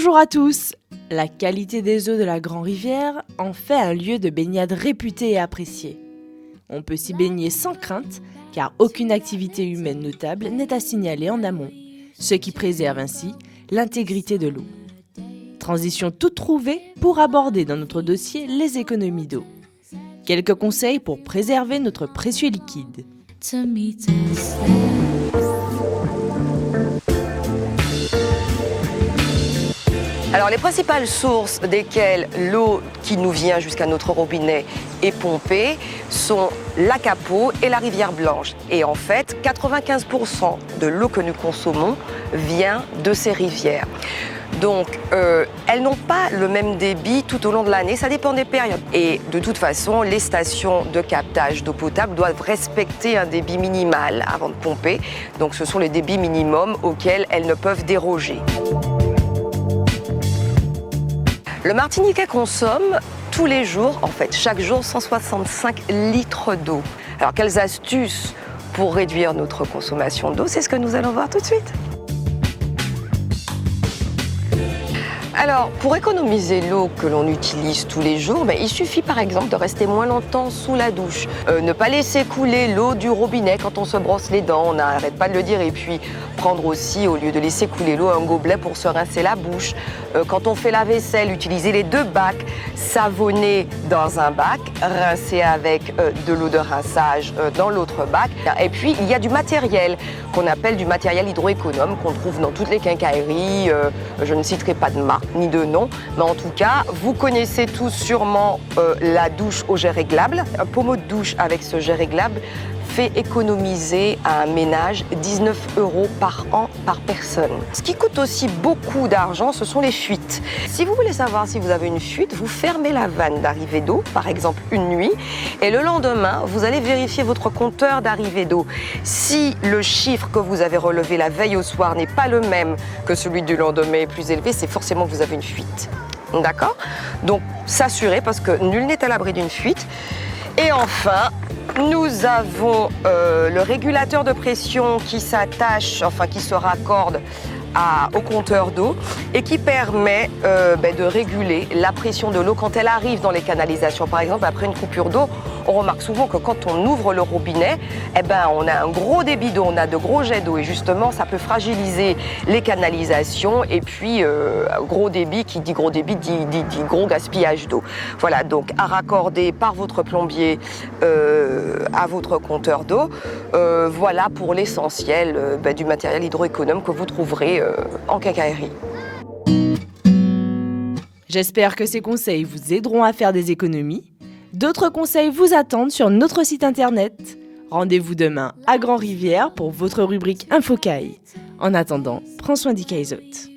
Bonjour à tous! La qualité des eaux de la Grand-Rivière en fait un lieu de baignade réputé et apprécié. On peut s'y baigner sans crainte, car aucune activité humaine notable n'est à signaler en amont, ce qui préserve ainsi l'intégrité de l'eau. Transition toute trouvée pour aborder dans notre dossier les économies d'eau. Quelques conseils pour préserver notre précieux liquide. Alors les principales sources desquelles l'eau qui nous vient jusqu'à notre robinet est pompée sont l'Acapo et la rivière Blanche. Et en fait, 95% de l'eau que nous consommons vient de ces rivières. Donc, elles n'ont pas le même débit tout au long de l'année, ça dépend des périodes. Et de toute façon, les stations de captage d'eau potable doivent respecter un débit minimal avant de pomper. Donc, ce sont les débits minimums auxquels elles ne peuvent déroger. Le Martiniquais consomme tous les jours, en fait, chaque jour, 165 litres d'eau. Alors, quelles astuces pour réduire notre consommation d'eau? C'est ce que nous allons voir tout de suite. Alors, pour économiser l'eau que l'on utilise tous les jours, il suffit par exemple de rester moins longtemps sous la douche. Ne pas laisser couler l'eau du robinet quand on se brosse les dents, on n'arrête pas de le dire. Et puis prendre aussi, au lieu de laisser couler l'eau, un gobelet pour se rincer la bouche. Quand on fait la vaisselle, utiliser les deux bacs, savonner dans un bac, rincer avec de l'eau de rinçage dans l'autre bac. Et puis il y a du matériel qu'on appelle du matériel hydroéconome qu'on trouve dans toutes les quincailleries. Je ne citerai pas de marque ni de nom, mais en tout cas, vous connaissez tous sûrement la douche au jet réglable. Un pommeau de douche avec ce jet réglable fait économiser à un ménage 19 € par an par personne. Ce qui coûte aussi beaucoup d'argent, ce sont les fuites. Si vous voulez savoir si vous avez une fuite, vous fermez la vanne d'arrivée d'eau, par exemple une nuit, et le lendemain, vous allez vérifier votre compteur d'arrivée d'eau. Si le chiffre que vous avez relevé la veille au soir n'est pas le même que celui du lendemain plus élevé, c'est forcément que vous avez une fuite. D'accord? Donc, s'assurer, parce que nul n'est à l'abri d'une fuite. Et enfin, nous avons le régulateur de pression qui s'attache, qui se raccorde au compteur d'eau et qui permet de réguler la pression de l'eau quand elle arrive dans les canalisations. Par exemple, après une coupure d'eau, on remarque souvent que quand on ouvre le robinet, on a un gros débit d'eau, on a de gros jets d'eau et justement, ça peut fragiliser les canalisations et puis gros débit, qui dit gros débit, dit gros gaspillage d'eau. Voilà, donc à raccorder par votre plombier à votre compteur d'eau. Voilà pour l'essentiel du matériel hydroéconome que vous trouverez en quincaillerie. J'espère que ces conseils vous aideront à faire des économies. D'autres conseils vous attendent sur notre site internet. Rendez-vous demain à Grand-Rivière pour votre rubrique Infocaille. En attendant, prends soin d'Ikaizote.